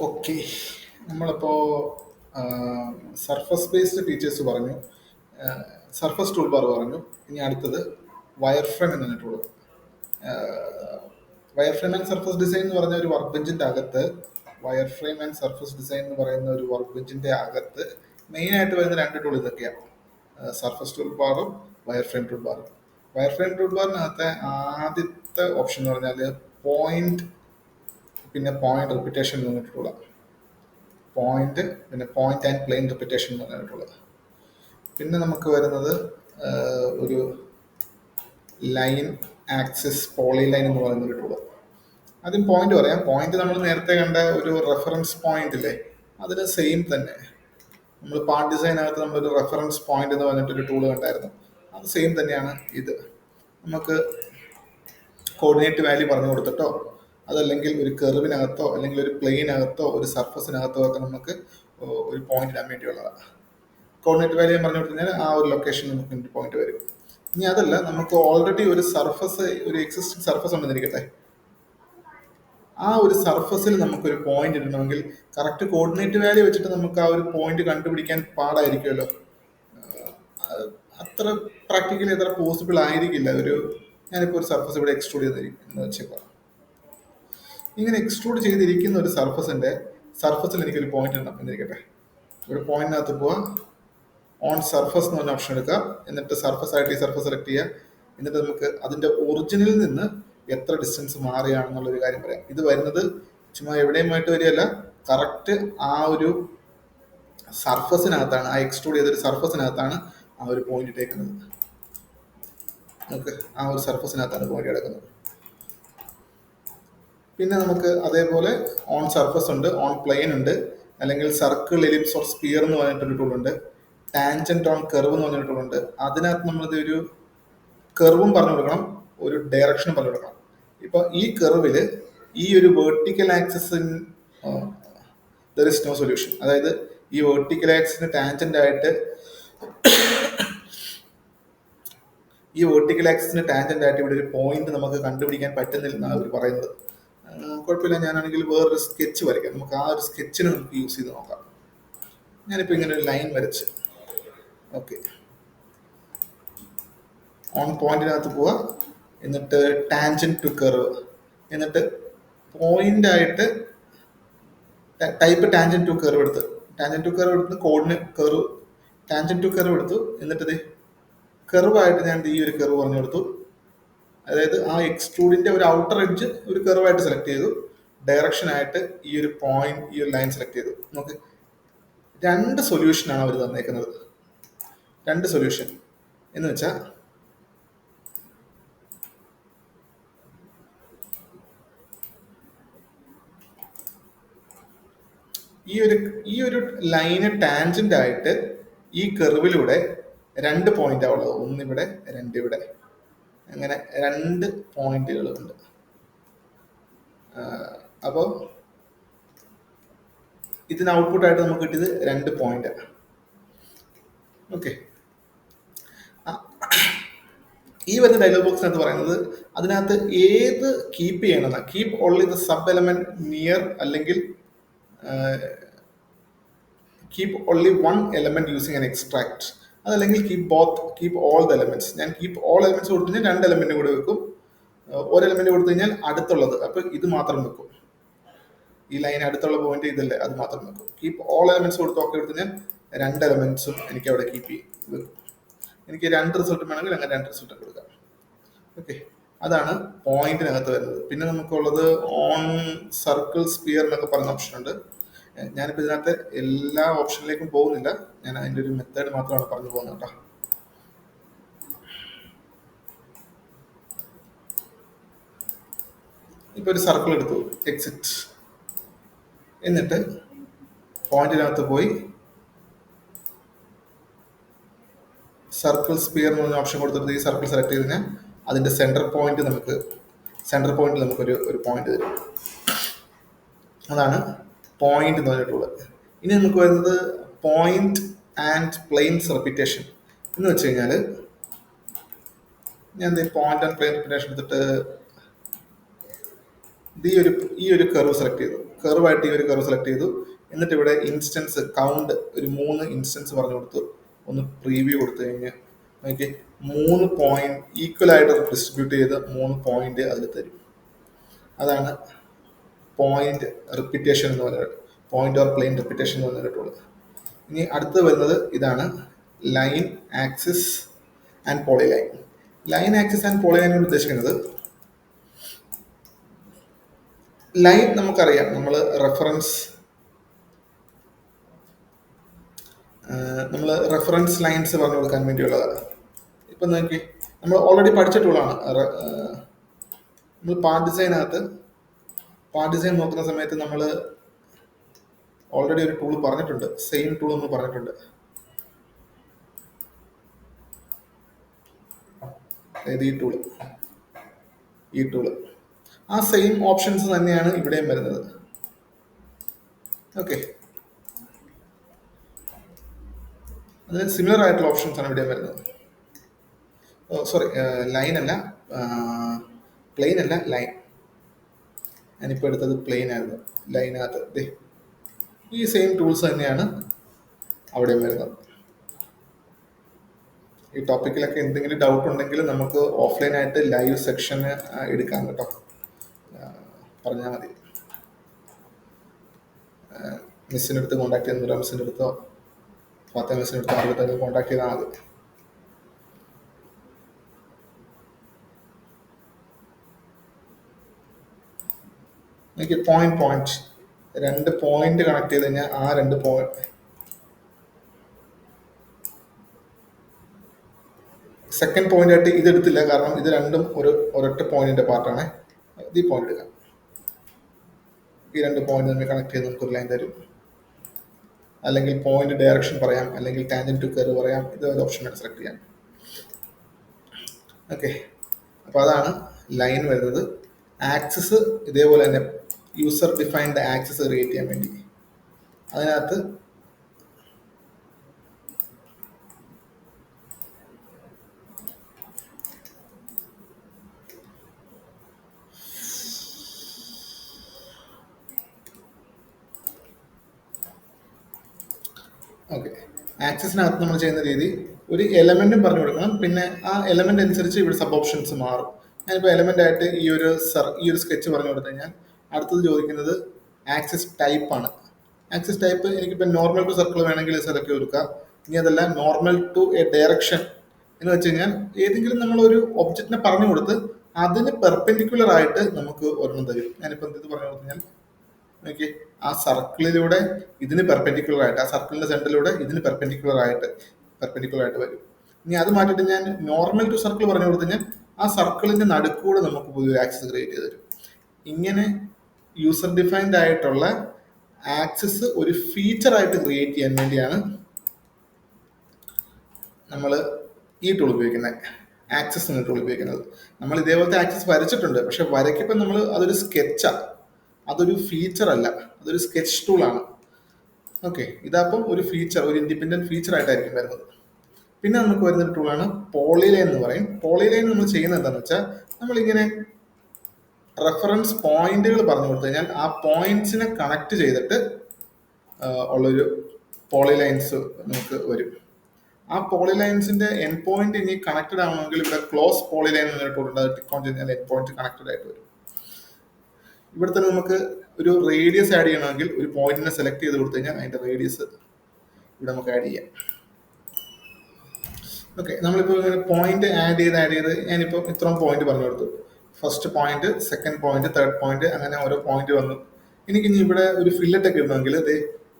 Okay, നമ്മളിപ്പോൾ surface based features പറഞ്ഞു, surface tool bar പറഞ്ഞു. ഇനി അടുത്തത് വയർ ഫ്രെയിം എന്ന tool. Wire frame and surface design എന്ന് പറഞ്ഞ ഒരു വർക്ക് ബെഞ്ചിൻ്റെ അകത്ത്, wire frame and surface design എന്ന് പറയുന്ന ഒരു വർക്ക് ബെഞ്ചിൻ്റെ അകത്ത് മെയിനായിട്ട് വരുന്ന രണ്ട് ടൂൾ ഇതൊക്കെയാണ്: സർഫസ് ടൂൾ ബാറും വയർ ഫ്രെയിം ടൂൾ ബാറും. വയർ ഫ്രെയിം ടൂൾ ബാറിനകത്തെ ആദ്യത്തെ ഓപ്ഷൻ എന്ന് പറഞ്ഞാൽ പോയിന്റ്, പിന്നെ പോയിന്റ് റിപ്പിറ്റേഷൻ എന്ന് പറഞ്ഞിട്ടുള്ള പോയിന്റ്, പിന്നെ പോയിന്റ് ആൻഡ് പ്ലെയിൻ റിപ്പിറ്റേഷൻ എന്ന് പറഞ്ഞിട്ടുള്ളത്. പിന്നെ നമുക്ക് വരുന്നത് ഒരു ലൈൻ ആക്സിസ് പോളി ലൈൻ എന്ന് പറയുന്ന ഒരു ടൂള്. ആദ്യം പോയിന്റ് പറയാം. പോയിന്റ് നമ്മൾ നേരത്തെ കണ്ട ഒരു റെഫറൻസ് പോയിന്റ് ഇല്ലേ, അതിന് സെയിം തന്നെ. നമ്മൾ പാർട്ട് ഡിസൈനകത്ത് നമ്മളൊരു റെഫറൻസ് പോയിന്റ് എന്ന് പറഞ്ഞിട്ടൊരു ടൂള് കണ്ടായിരുന്നു. അത് സെയിം തന്നെയാണ് ഇത്. നമുക്ക് കോർഡിനേറ്റ് വാല്യൂ പറഞ്ഞു കൊടുത്തിട്ടോ, അതല്ലെങ്കിൽ ഒരു കെർവിനകത്തോ അല്ലെങ്കിൽ ഒരു പ്ലെയിനകത്തോ ഒരു സർഫസിനകത്തോ ഒക്കെ നമുക്ക് ഒരു പോയിന്റ് ഇടാൻ വേണ്ടിയുള്ളതാണ്. കോർഡിനേറ്റ് വാല്യൂ പറഞ്ഞു കൊടുത്തു ആ ഒരു ലൊക്കേഷൻ നമുക്ക് പോയിന്റ് വരും. ഇനി അതല്ല, നമുക്ക് ഓൾറെഡി ഒരു സർഫസ്, ഒരു എക്സിസ്റ്റിംഗ് സർഫസ് ഉണ്ടെന്നിരിക്കട്ടെ. ആ ഒരു സർഫസിൽ നമുക്കൊരു പോയിന്റ് ഇടണമെങ്കിൽ കറക്റ്റ് കോർഡിനേറ്റ് വാല്യൂ വെച്ചിട്ട് നമുക്ക് ആ ഒരു പോയിന്റ് കണ്ടുപിടിക്കാൻ പാടായിരിക്കുമല്ലോ. അത്ര പ്രാക്ടിക്കലി അത്ര പോസിബിൾ ആയിരിക്കില്ല. ഞാനിപ്പോൾ ഒരു സർഫസ് ഇവിടെ എക്സ്ട്രൂഡ് ചെയ്തിരിക്കുന്നു വെച്ചേക്കാം. ഇങ്ങനെ എക്സ്ട്രൂഡ് ചെയ്തിരിക്കുന്ന ഒരു സർഫസിൽ എനിക്കൊരു പോയിന്റ് ഇടണം എന്നിരിക്കട്ടെ. ഒരു പോയിന്റിനകത്ത് പോവാ, ഓൺ സർഫസ് എന്ന് പറഞ്ഞ ഓപ്ഷൻ എടുക്കുക. എന്നിട്ട് സർഫസ് ആയിട്ട് ഈ സർഫസ് സെലക്ട് ചെയ്യുക. എന്നിട്ട് നമുക്ക് അതിന്റെ ഒറിജിനിൽ നിന്ന് എത്ര ഡിസ്റ്റൻസ് മാറിയാണെന്നുള്ളൊരു കാര്യം പറയാം. ഇത് വരുന്നത് ചുമ്മാ എവിടെയുമായിട്ട് വരികയല്ല, കറക്റ്റ് ആ ഒരു സർഫസിനകത്താണ്, ആ എക്സ്ട്രൂഡ് ചെയ്തൊരു സർഫസിനകത്താണ് ആ ഒരു പോയിന്റ് ഇട്ടേക്കുന്നത്. നമുക്ക് ആ ഒരു സർഫസിനകത്താണ് പോയിന്റ് കിടക്കുന്നത്. പിന്നെ നമുക്ക് അതേപോലെ ഓൺ സർഫസ് ഉണ്ട്, ഓൺ പ്ലെയിൻ ഉണ്ട്, അല്ലെങ്കിൽ സർക്കിൾ, എലിപ്സ് ഓർ സ്പിയർ എന്ന് പറഞ്ഞിട്ടൊരു ടൂൾ ഉണ്ട്. ടാൻജന്റ് ഓൺ കെർവ് എന്ന് പറഞ്ഞൊരു ടൂൾ ഉണ്ട്. അതിനകത്ത് നമ്മളിത് ഒരു കെർവും പറഞ്ഞു കൊടുക്കണം, ഒരു ഡയറക്ഷനും പറഞ്ഞു കൊടുക്കണം. ഇപ്പൊ ഈ കെർവില് ഈ ഒരു വെർട്ടിക്കൽ ആക്സിസിൻ ദർ ഇസ് നോ സൊല്യൂഷൻ. അതായത് ഈ വെർട്ടിക്കൽ ആക്സിന് ടാൻജന്റ് ആയിട്ട് ഇവിടെ ഒരു പോയിന്റ് നമുക്ക് കണ്ടുപിടിക്കാൻ പറ്റുന്നില്ലെന്നാണ് അവർ പറയുന്നത്. കുഴപ്പമില്ല, ഞാനാണെങ്കിൽ വേറൊരു സ്കെച്ച് വരയ്ക്കാം. നമുക്ക് ആ ഒരു സ്കെച്ചിന് നമുക്ക് യൂസ് ചെയ്ത് നോക്കാം. ഞാനിപ്പോൾ ഇങ്ങനെ ഒരു ലൈൻ വരച്ച്, ഓക്കെ, ഓൺ പോയിന്റിനകത്ത് പോവുക. എന്നിട്ട് ടാൻജന്റ് ടു കർവ്, എന്നിട്ട് പോയിന്റ് ആയിട്ട് ടൈപ്പ് ടാൻജന്റ് ടു കർവ് എടുത്ത് ടാൻജന്റ് ടു കർവ് എടുത്തു. എന്നിട്ട് കർവായിട്ട് ഞാൻ ഈ ഒരു കർവ് പറഞ്ഞു കൊടുത്തു. അതായത് ആ എക്സ്ട്രൂഡിന്റെ ഒരു ഔട്ടർ എഡ്ജ് ഒരു കർവായിട്ട് സെലക്ട് ചെയ്തു. ഡയറക്ഷൻ ആയിട്ട് ഈ ഒരു പോയിന്റ്, ഈ ഒരു ലൈൻ സെലക്ട് ചെയ്തു. നമുക്ക് രണ്ട് സൊല്യൂഷനാണ് അവർ തന്നേക്കുന്നത്. രണ്ട് സൊല്യൂഷൻ എന്ന് വെച്ചാൽ, ഈ ഒരു ലൈന് ടാൻജന്റ് ആയിട്ട് ഈ കർവിലൂടെ രണ്ട് പോയിന്റാണ് ഉള്ളത്. ഒന്നിവിടെ, രണ്ടിവിടെ. അങ്ങനെ രണ്ട് പോയിന്റുകളുണ്ട്. അപ്പോൾ ഇതിന് ഔട്ട്പുട്ടായിട്ട് നമുക്ക് കിട്ടിയത് രണ്ട് പോയിന്റ്. ഓക്കെ, ഈ വരുന്ന ഡയലോഗ് ബോക്സിനകത്ത് പറയുന്നത് അതിനകത്ത് ഏത് കീപ്പ് ചെയ്യണമെന്നാണ്. Keep only the sub element near, അല്ലെങ്കിൽ keep only one element using an extract, അതല്ലെങ്കിൽ കീപ്പ് ഓൾ ദ എലമെന്റ്സ്. ഞാൻ കീപ്പ് ഓൾ എലമെന്റ്സ് കൊടുത്തു കഴിഞ്ഞാൽ രണ്ട് എലമെന്റ് കൂടെ വെക്കും. ഒരു എലമെന്റ് കൊടുത്തു കഴിഞ്ഞാൽ അടുത്തുള്ളത്, അപ്പൊ ഇത് മാത്രം വെക്കും. ഈ ലൈൻ അടുത്തുള്ള പോയിന്റ് ഇതല്ലേ, അത് മാത്രം വെക്കും. കീപ്പ് ഓൾ എലമെന്റ്സ് കൊടുത്ത് ഓക്കെ എടുത്തു കഴിഞ്ഞാൽ രണ്ട് എലമെന്റ്സും എനിക്ക് അവിടെ കീപ്പ് വെക്കും. എനിക്ക് രണ്ട് റിസൾട്ട് വേണമെങ്കിൽ അങ്ങനെ രണ്ട് റിസൾട്ട് കൊടുക്കാം. ഓക്കെ, അതാണ് പോയിന്റിനകത്ത് വരുന്നത്. പിന്നെ നമുക്കുള്ളത് ഓൺ സർക്കിൾ, സ്പിയർ എന്നൊക്കെ പറയുന്ന ഓപ്ഷൻ ഉണ്ട്. ഞാനിപ്പോൾ ഇതിനകത്ത് എല്ലാ ഓപ്ഷനിലേക്കും പോകുന്നില്ല, ഞാൻ അതിൻ്റെ ഒരു മെത്തേഡ് മാത്രമാണ് പറഞ്ഞു പോകുന്നത് കേട്ടോ. ഇപ്പൊ ഒരു സർക്കിൾ എടുത്തു, എക്സിറ്റ്, എന്നിട്ട് പോയിന്റിനകത്ത് പോയി സർക്കിൾ, സ്പിയർ എന്ന് പറഞ്ഞ ഓപ്ഷൻ കൊടുത്തിട്ട് ഈ സർക്കിൾ സെലക്ട് ചെയ്ത് കഴിഞ്ഞാൽ അതിന്റെ സെന്റർ പോയിന്റിൽ നമുക്കൊരു പോയിന്റ് തരും. അതാണ് പോയിന്റ് എന്ന് പറഞ്ഞിട്ടുള്ളത്. ഇനി നമുക്ക് വരുന്നത് പോയിന്റ് ആൻഡ് പ്ലെയിൻസ് റെപ്പിറ്റേഷൻ എന്ന് വെച്ച് കഴിഞ്ഞാൽ, ഞാൻ പോയിന്റ് ആൻഡ് പ്ലെയിൻ റെപ്പിറ്റേഷൻ എടുത്തിട്ട് ഈ ഒരു കർവ് സെലക്ട് ചെയ്തു. കർവായിട്ട് ഈ ഒരു കർവ് സെലക്ട് ചെയ്തു. എന്നിട്ട് ഇവിടെ ഇൻസ്റ്റൻസ് കൗണ്ട് ഒരു 3 ഇൻസ്റ്റൻസ് പറഞ്ഞു കൊടുത്തു. ഒന്ന് പ്രീവ്യൂ കൊടുത്തു കഴിഞ്ഞ് നോക്കി 3 പോയിന്റ് ഈക്വൽ ആയിട്ട് ഡിസ്ട്രിബ്യൂട്ട് ചെയ്ത് 3 പോയിന്റ് അതിൽ തരും. അതാണ് പോയിന്റ് റിപ്പിറ്റേഷൻ എന്ന് പറയുന്നത്, പോയിന്റ് ഓർ പ്ലെയിൻ റിപ്പിറ്റേഷൻ എന്ന് പറഞ്ഞിട്ടുള്ളത്. ഇനി അടുത്ത് വരുന്നത് ഇതാണ് line axis and polyline. Line axis and polyline കൊണ്ട് ഉദ്ദേശിക്കുന്നത്, ലൈൻ നമുക്കറിയാം നമ്മൾ റെഫറൻസ് ലൈൻസ് പറഞ്ഞു കൊടുക്കാൻ വേണ്ടിയുള്ളതാണ്. ഇപ്പൊ നോക്കി നമ്മൾ ഓൾറെഡി പഠിച്ചിട്ടുള്ളതാണ്. നമ്മൾ പാർട്ട് ഡിസൈൻ നോക്കുന്ന സമയത്ത് നമ്മൾ ഓൾറെഡി ഒരു ടൂൾ പറഞ്ഞിട്ടുണ്ട്, സെയിം ടൂൾ നമ്മൾ പറഞ്ഞിട്ടുണ്ട്. അതായത് ഈ ടൂള് ആ സെയിം ഓപ്ഷൻസ് തന്നെയാണ് ഇവിടെയും വരുന്നത്. ഓക്കെ, അതിന് സിമിലർ ആയിട്ടുള്ള ഓപ്ഷൻസ് ആണ് ഇവിടെയും വരുന്നത്. സോറി, ലൈൻ അല്ല, പ്ലെയിൻ അല്ല, ലൈൻ. ഞാനിപ്പോൾ എടുത്തത് പ്ലെയിൻ ആയിരുന്നു. ലൈനകത്ത് ഈ സെയിം ടൂൾസ് തന്നെയാണ് അവിടെയും വരുന്നത്. ഈ ടോപ്പിക്കിലൊക്കെ എന്തെങ്കിലും ഡൗട്ട് ഉണ്ടെങ്കിൽ നമുക്ക് ഓഫ്ലൈൻ ആയിട്ട് ലൈവ് സെക്ഷന് എടുക്കാം കേട്ടോ, പറഞ്ഞാൽ മതി. മിസ്സിൻ്റെ അടുത്ത് കോൺടാക്ട് ചെയ്യുന്നില്ല, മിസ്സിൻ്റെ അടുത്തോ ഫാത്തിമ മിസ്സിൻ്റെ അടുത്തോ ആരുടെ കോൺടാക്ട് ചെയ്താൽ മതി. എനിക്ക് പോയിന്റ് 2 പോയിന്റ് കണക്ട് ചെയ്ത് കഴിഞ്ഞാൽ ആ 2 പോയിന്റ് സെക്കൻഡ് പോയിന്റ് ആയിട്ട് ഇത് എടുത്തില്ല, കാരണം ഇത് രണ്ടും ഒരൊറ്റ പോയിന്റിന്റെ പാർട്ടാണ്. ഈ പോയിന്റ് എടുക്കാം, ഈ 2 പോയിന്റ് തമ്മിൽ കണക്ട് ചെയ്ത് നമുക്കൊരു ലൈൻ തരും. അല്ലെങ്കിൽ പോയിന്റ് ഡയറക്ഷൻ പറയാം, അല്ലെങ്കിൽ ടാൻജന്റ് ടു കർവ് പറയാം. ഇത് ഒരു ഓപ്ഷനായിട്ട് സെലക്ട് ചെയ്യാം. ഓക്കെ, അപ്പോൾ അതാണ് ലൈൻ വരുന്നത്. ആക്സിസ് ഇതേപോലെ തന്നെ യൂസർ ഡിഫൈൻഡ് ആക്സിസ് ക്രിയേറ്റ് ചെയ്യാൻ വേണ്ടി അതിനകത്ത് ഓക്കെ, ആക്സിസിനകത്ത് നമ്മൾ ചെയ്യുന്ന രീതി ഒരു എലമെന്റും പറഞ്ഞു കൊടുക്കണം. പിന്നെ ആ എലമെന്റ് അനുസരിച്ച് ഇവിടെ സബ് ഓപ്ഷൻസ് മാറും. ഞാനിപ്പോൾ എലമെന്റ് ആയിട്ട് ഈ ഒരു സ്കെച്ച് പറഞ്ഞു കൊടുത്തു കഴിഞ്ഞാൽ അടുത്തത് ചോദിക്കുന്നത് ആക്സിസ് ടൈപ്പ് ആണ്. ആക്സിസ് ടൈപ്പ് എനിക്കിപ്പോൾ നോർമൽ ടു സർക്കിൾ വേണമെങ്കിൽ സെലക്ട് കൊടുക്കാം. ഇനി അതല്ല നോർമൽ ടു എ ഡയറക്ഷൻ എന്ന് വെച്ച് കഴിഞ്ഞാൽ ഏതെങ്കിലും നമ്മളൊരു ഒബ്ജക്റ്റിനെ പറഞ്ഞു കൊടുത്ത് അതിന് പെർപെൻഡിക്കുലർ ആയിട്ട് നമുക്ക് ഒരെണ്ണം തരും. ഞാനിപ്പോൾ ഇത് പറഞ്ഞു കൊടുത്തു കഴിഞ്ഞാൽ നോക്കി ആ സർക്കിളിലൂടെ ഇതിന് പെർപെൻഡിക്കുലർ ആയിട്ട്, ആ സർക്കിളിന്റെ സെന്ററിലൂടെ ഇതിന് പെർപെൻഡിക്കുലർ ആയിട്ട് വരും. ഇനി അത് മാറ്റിയിട്ട് ഞാൻ നോർമൽ ടു സർക്കിൾ പറഞ്ഞു കൊടുത്തു കഴിഞ്ഞാൽ ആ സർക്കിളിന്റെ നടുക്കൂടെ നമുക്ക് പുതിയൊരു ആക്സിസ് ക്രിയേറ്റ് ചെയ്ത് തരും. ഇങ്ങനെ യൂസർ ഡിഫൈൻഡ് ആയിട്ടുള്ള ആക്സിസ് ഒരു ഫീച്ചർ ആയിട്ട് ക്രിയേറ്റ് ചെയ്യാൻ വേണ്ടിയാണ് നമ്മൾ ഈ ടൂൾ ഉപയോഗിക്കുന്നത്, ആക്സിസ് എന്ന ടൂൾ ഉപയോഗിക്കുന്നത്. നമ്മൾ ഇതേപോലത്തെ ആക്സിസ് വരച്ചിട്ടുണ്ട്, പക്ഷെ വരയ്ക്കപ്പോൾ നമ്മൾ അതൊരു സ്കെച്ചാണ്, അതൊരു ഫീച്ചർ അല്ല, അതൊരു സ്കെച്ച് ടൂളാണ്. ഓക്കെ, ഇതപ്പം ഒരു ഫീച്ചർ, ഒരു ഇൻഡിപെൻഡന്റ് ഫീച്ചർ ആയിട്ടായിരിക്കും വരുന്നത്. പിന്നെ നമുക്ക് വരുന്നൊരു ടൂളാണ് പോളിലൈൻ എന്ന് പറയും. പോളിലൈൻ നമ്മൾ ചെയ്യുന്നത് എന്താണെന്ന് വെച്ചാൽ നമ്മളിങ്ങനെ റെഫറൻസ് പോയിന്റുകൾ പറഞ്ഞു കൊടുത്തു കഴിഞ്ഞാൽ ആ പോയിന്റ്സിനെ കണക്ട് ചെയ്തിട്ട് ഉള്ളൊരു പോളിലൈൻസ് നമുക്ക് വരും. ആ പോളിലൈൻസിന്റെ എൻ പോയിന്റ് ഇനി കണക്റ്റഡ് ആവണമെങ്കിൽ ഇവിടെ ക്ലോസ് പോളിലൈൻ എന്നൊരു ടൂൾ ഉണ്ട്. അത് ടിക്ക് ഓൺ ചെയ്താൽ എൻ പോയിന്റ് കണക്റ്റഡ് ആയിട്ട് വരും. ഇവിടെ തന്നെ നമുക്ക് ഒരു റേഡിയസ് ആഡ് ചെയ്യണമെങ്കിൽ ഒരു പോയിന്റിനെ സെലക്ട് ചെയ്ത് കൊടുത്തു കഴിഞ്ഞാൽ അതിന്റെ റേഡിയസ് ഇവിടെ നമുക്ക് ആഡ് ചെയ്യാം. ഓക്കെ, നമ്മളിപ്പോൾ ഇങ്ങനെ പോയിന്റ് ആഡ് ചെയ്ത് ഞാനിപ്പോൾ ഇത്രയും പോയിന്റ് പറഞ്ഞു കൊടുത്തു. First point, second point, third point, അങ്ങനെ ഓരോ പോയിന്റ് വന്നു. എനിക്കിനി ഇവിടെ ഒരു ഫില്ലറ്റ് ഒക്കെ ഇടണമെങ്കിൽ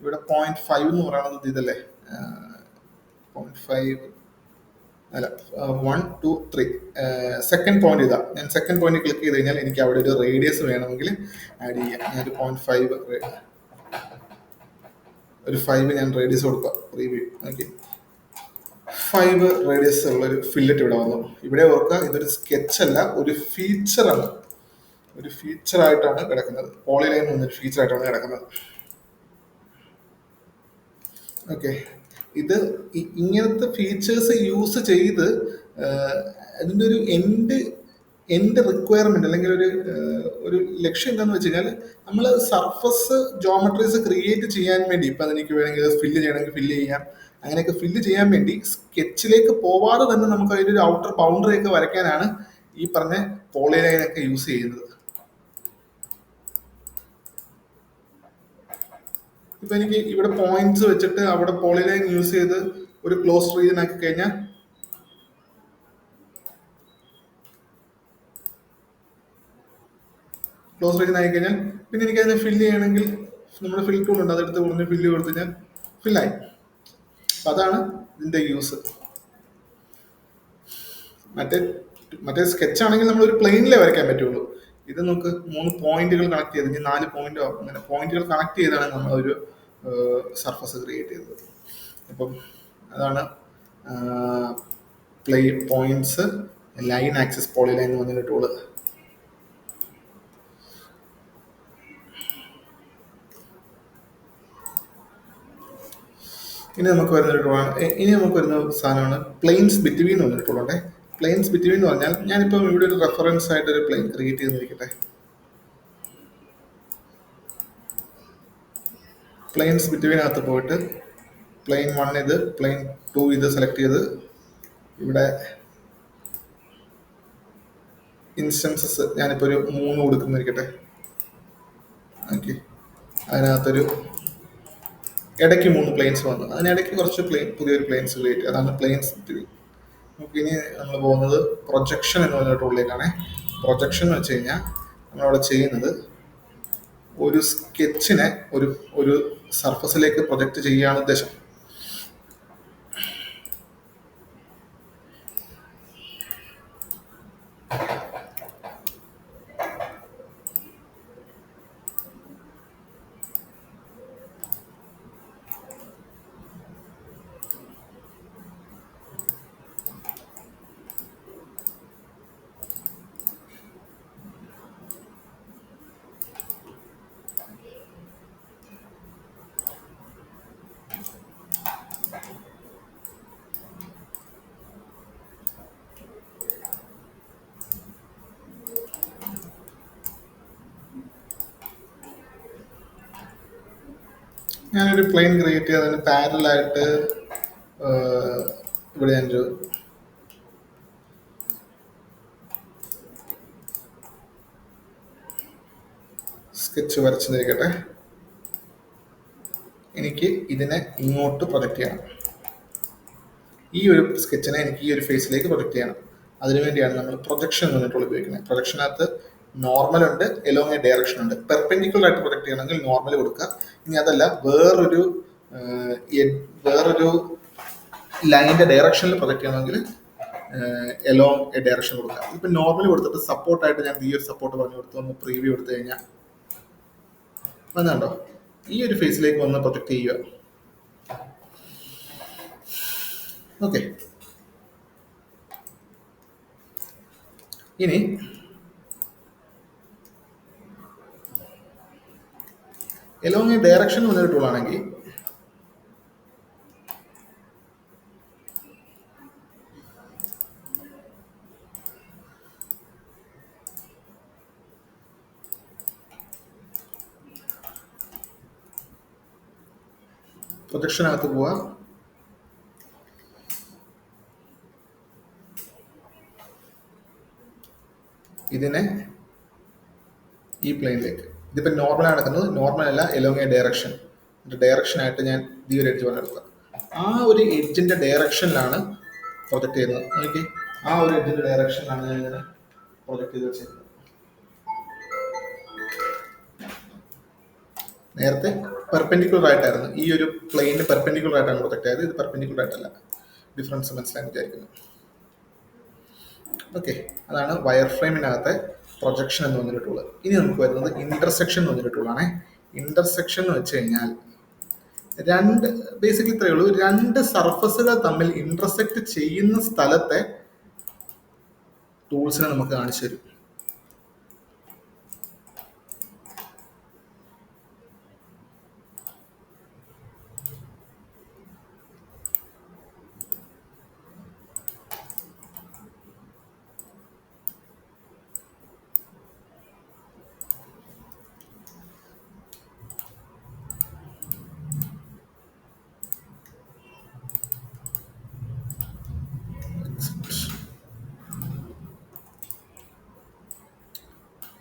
ഇവിടെ 0.5 എന്ന് പറയുന്നത് ഇതല്ലേ, 0.5 അല്ല 1 2 3 സെക്കൻഡ് പോയിന്റ് ഇതാ. ഞാൻ സെക്കൻഡ് പോയിന്റ് ക്ലിക്ക് ചെയ്ത് കഴിഞ്ഞാൽ എനിക്ക് അവിടെ ഒരു റേഡിയസ് വേണമെങ്കിൽ ആഡ് ചെയ്യാം. ഞാനൊരു 0.5 ഒരു 5 ഞാൻ റേഡിയസ് കൊടുക്കാം. പ്രീവ്യൂ ഓക്കെ, 5 റേഡിയസ് ഉള്ളൊരു ഫില്ലറ്റ് ഇവിടെ വന്നു. ഇവിടെ ഓർക്കുക, ഇതൊരു സ്കെച്ച് അല്ല, ഒരു ഫീച്ചറാണ്. ഒരു ഫീച്ചർ ആയിട്ടാണ് കിടക്കുന്നത്. പോളിലൈൻ എന്നൊരു ഫീച്ചർ ആയിട്ടാണ് കിടക്കുന്നത്. ഓക്കെ, ഇത് ഇങ്ങനത്തെ ഫീച്ചേഴ്സ് യൂസ് ചെയ്ത് അതിൻ്റെ ഒരു എൻ്റെ റിക്വയർമെന്റ് അല്ലെങ്കിൽ ഒരു ലക്ഷ്യം എന്താണെന്ന് വെച്ച് കഴിഞ്ഞാൽ നമ്മൾ സർഫസ് ജോമെട്രീസ് ക്രിയേറ്റ് ചെയ്യാൻ വേണ്ടി ഇപ്പൊ എനിക്ക് വേണമെങ്കിൽ ഫില്ല് ചെയ്യണമെങ്കിൽ ഫില്ല് ചെയ്യാം. അങ്ങനെയൊക്കെ ഫില്ല് ചെയ്യാൻ വേണ്ടി സ്കെച്ചിലേക്ക് പോവാതെ തന്നെ നമുക്ക് അതിൻ്റെ ഒരു ഔട്ടർ ബൗണ്ടറി ഒക്കെ വരയ്ക്കാനാണ് ഈ പറഞ്ഞ പോളിലൈൻ ഒക്കെ യൂസ് ചെയ്യുന്നത്. ഇപ്പൊ എനിക്ക് ഇവിടെ പോയിന്റ്സ് വെച്ചിട്ട് അവിടെ പോളിലൈൻ യൂസ് ചെയ്ത് ഒരു ക്ലോസ് റീജിയൻ ആക്കി കഴിഞ്ഞാൽ ക്ലോസ് റീജിയൻ ആയി കഴിഞ്ഞാൽ പിന്നെ എനിക്ക് അതിനെ ഫില്ല് ചെയ്യണമെങ്കിൽ നമ്മുടെ ഫിൽ ടൂൾ ഉണ്ട്, അതെടുത്ത് ഉടനെ ഫില്ല് കൊടുത്ത് കഴിഞ്ഞാൽ ഫില്ലായി. അപ്പൊ അതാണ് ഇതിന്റെ യൂസ്. മറ്റേ മറ്റേ സ്കെച്ച് ആണെങ്കിൽ നമ്മൾ ഒരു പ്ലെയിനിലേ വരയ്ക്കാൻ പറ്റുള്ളൂ. ഇത് നമുക്ക് 3 പോയിന്റുകൾ കണക്ട് ചെയ്ത് ഇനി 4 പോയിന്റോ അങ്ങനെ പോയിന്റുകൾ കണക്ട് ചെയ്താണ് നമ്മൾ ഒരു സർഫസ് ക്രിയേറ്റ് ചെയ്തത്. അപ്പം അതാണ് play points line axis polyline എന്ന് പറഞ്ഞൊരു ടൂള്. ഇനി നമുക്ക് വരുന്നൊരു ടൂളാണ്, ഇനി നമുക്ക് വരുന്ന സാധനമാണ് പ്ലെയിൻസ് ബിറ്റ്വീൻ എന്ന് പറഞ്ഞൊരു ടൂളുണ്ട്. പ്ലെയിൻസ് ബിറ്റ്വീൻ എന്ന് പറഞ്ഞാൽ ഞാനിപ്പം ഇവിടെ ഒരു റെഫറൻസ് ആയിട്ട് ഒരു പ്ലെയിൻ ക്രിയേറ്റ് ചെയ്തിരിക്കട്ടെ. പ്ലെയിൻസ് ബിറ്റ്വീനകത്ത് പോയിട്ട് പ്ലെയിൻ 1 ഇത്, പ്ലെയിൻ 2 ഇത് സെലക്ട് ചെയ്ത് ഇവിടെ ഇൻസ്റ്റൻസസ് ഞാനിപ്പോൾ ഒരു 3 കൊടുക്കുന്നിരിക്കട്ടെ. ഓക്കെ, അതിനകത്തൊരു ഇടയ്ക്ക് 3 പ്ലെയിൻസ് വന്നു, അതിനിടയ്ക്ക് കുറച്ച് പുതിയൊരു പ്ലെയിൻസ് ക്രിയേറ്റ്, അതാണ് പ്ലെയിൻസ് ബിറ്റ്വീൻ. ഇനി നമ്മൾ പോകുന്നത് പ്രൊജക്ഷൻ എന്ന് പറഞ്ഞ ടൂളിലേക്കാണ്. പ്രൊജക്ഷൻ എന്ന് വെച്ച് കഴിഞ്ഞാൽ നമ്മളവിടെ ചെയ്യുന്നത് ഒരു സ്കെച്ചിനെ ഒരു സർഫസിലേക്ക് പ്രൊജക്റ്റ് ചെയ്യുകയാണ് ഉദ്ദേശം. ഞാനൊരു പ്ലെയിൻ ക്രിയേറ്റ് ചെയ്ത് അതിന് പാരലായിട്ട് ഇവിടെ ഞാനൊരു സ്കെച്ച് വരച്ചിരിക്കട്ടെ. എനിക്ക് ഇതിനെ ഇങ്ങോട്ട് പ്രൊജക്റ്റ് ചെയ്യണം. ഈ ഒരു സ്കെച്ചിനെ എനിക്ക് ഈ ഒരു ഫേസിലേക്ക് പ്രൊജക്റ്റ് ചെയ്യണം. അതിനുവേണ്ടിയാണ് നമ്മൾ പ്രൊജക്ഷൻ എന്ന് പറഞ്ഞിട്ടുള്ള ഉപയോഗിക്കുന്നത്. പ്രൊജക്ഷനകത്ത് നോർമൽ ഉണ്ട്, എലോങ് എ ഡയറക്ഷൻ ഉണ്ട്. പെർപെൻഡിക്കുലർ ആയിട്ട് പ്രൊജക്ട് ചെയ്യണമെങ്കിൽ നോർമൽ കൊടുക്കുക. ഇനി അതല്ല വേറൊരു ലൈനിന്റെ ഡയറക്ഷനിൽ പ്രൊജക്ട് ചെയ്യണമെങ്കിൽ എലോങ് എ ഡയറക്ഷൻ കൊടുക്കുക. ഇപ്പൊ നോർമൽ കൊടുത്തിട്ട് സപ്പോർട്ടായിട്ട് ഞാൻ ഈ ഒരു സപ്പോർട്ട് പറഞ്ഞു കൊടുത്തു, ഒന്ന് പ്രീവ്യൂ എടുത്തു കഴിഞ്ഞാൽ വന്നുണ്ടോ ഈ ഒരു ഫേസിലേക്ക് വന്ന് പ്രൊജക്ട് ചെയ്യുക. ഓക്കെ, ഇനി എലോങ് എ ഡയറക്ഷൻ എന്നൊരു ടൂളാണെങ്കിൽ പ്രൊജക്ഷനകത്ത് പോവാ, ഇതിനെ ഈ പ്ലെയിനിലേക്ക്, ഇതിപ്പോൾ നോർമലാണ് നടക്കുന്നത്, നോർമൽ അല്ല എലോങ് എ ഡയറക്ഷൻ. ഡയറക്ഷൻ ആയിട്ട് ഞാൻ ഈ ഒരു എഡ്ജ് പറഞ്ഞെടുക്കുക. ആ ഒരു എഡ്ജിന്റെ ഡയറക്ഷനിലാണ് പ്രൊജക്ട് ചെയ്യുന്നത്. നോക്കി, ആ ഒരു എഡ്ജിന്റെ ഡയറക്ഷനിലാണ് ഞാൻ ഇങ്ങനെ പ്രൊജക്ട് ചെയ്ത് വെച്ചിരുന്നത്. നേരത്തെ പെർപെൻഡിക്കുലർ ആയിട്ടായിരുന്നു, ഈ ഒരു പ്ലെയിന് പെർപെൻഡിക്കുലർ ആയിട്ടാണ് പ്രൊജക്ട് ആയത്, ഇത് പെർപെൻഡിക്കുലർ ആയിട്ടല്ല. ഡിഫറൻസ് മനസ്സിലാൻ വിചാരിക്കുന്നു. ഓക്കെ, അതാണ് വയർ ഫ്രെയിമിനകത്തെ പ്രൊജക്ഷൻ എന്ന് പറഞ്ഞൊരു ടൂള്. ഇനി നമുക്ക് വരുന്നത് ഇന്റർസെക്ഷൻ എന്ന് പറഞ്ഞൊരു ടൂളാണ്. ഇന്റർസെക്ഷൻ എന്ന് വെച്ച് കഴിഞ്ഞാൽ ബേസിക്കലി ഇത്രയേ ഉള്ളൂ, 2 സർഫസുകൾ തമ്മിൽ ഇന്റർസെക്ട് ചെയ്യുന്ന സ്ഥലത്തെ ടൂൾസിനെ നമുക്ക് കാണിച്ചു തരും.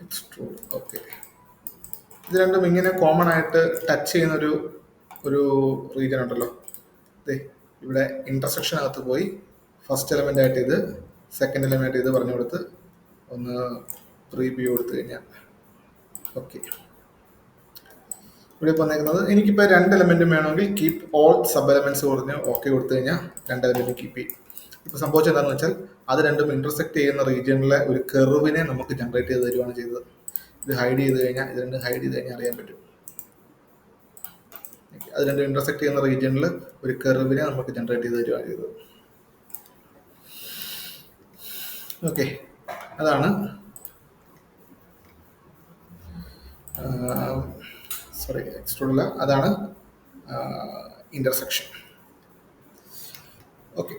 എക്സ്ട്രൂഡ്. ഓക്കെ, ഇത് രണ്ടും ഇങ്ങനെ കോമൺ ആയിട്ട് ടച്ച് ചെയ്യുന്ന ഒരു റീജിയൻ ഉണ്ടല്ലോ. ദേ, ഇവിടെ ഇന്റർസെക്ഷനകത്ത് പോയി ഫസ്റ്റ് എലമെന്റ് ആയിട്ട് ഇത്, സെക്കൻഡ് എലമെന്റ് ആയിട്ട് ഇത് പറഞ്ഞു കൊടുത്ത് ഒന്ന് പ്രീവ്യൂ കൊടുത്തു കഴിഞ്ഞാൽ ഓക്കെ. ഇവിടെ വന്നേക്കുന്നത് എനിക്കിപ്പോൾ രണ്ട് എലമെന്റും വേണമെങ്കിൽ കീപ് ഓൾ സബ് എലമെന്റ്സ് പറഞ്ഞ് ഓക്കെ കൊടുത്തു കഴിഞ്ഞാൽ രണ്ട് എലമെന്റും കീപ്പ് ചെയ്യും. ഇപ്പോൾ സംഭവിച്ചത് എന്താണെന്ന് വെച്ചാൽ അത് രണ്ടും ഇന്റർസെക്ട് ചെയ്യുന്ന റീജിയനിലെ ഒരു കെർവിനെ നമുക്ക് ജനറേറ്റ് ചെയ്ത് തരുവാണ് ചെയ്തത്. ഇത് ഹൈഡ് ചെയ്ത് കഴിഞ്ഞാൽ, ഇത് രണ്ടും ഹൈഡ് ചെയ്ത് കഴിഞ്ഞാൽ അറിയാൻ പറ്റും. അത് രണ്ടും ഇന്റർസെക്ട് ചെയ്യുന്ന റീജിയനിൽ ഒരു കെർവിനെ നമുക്ക് ജനറേറ്റ് ചെയ്ത് തരുവാണ് ചെയ്തത്. ഓക്കെ, അതാണ് സോറി എക്സ്ട്രൂഡല്ല, അതാണ് ഇന്റർസെക്ഷൻ. ഓക്കെ.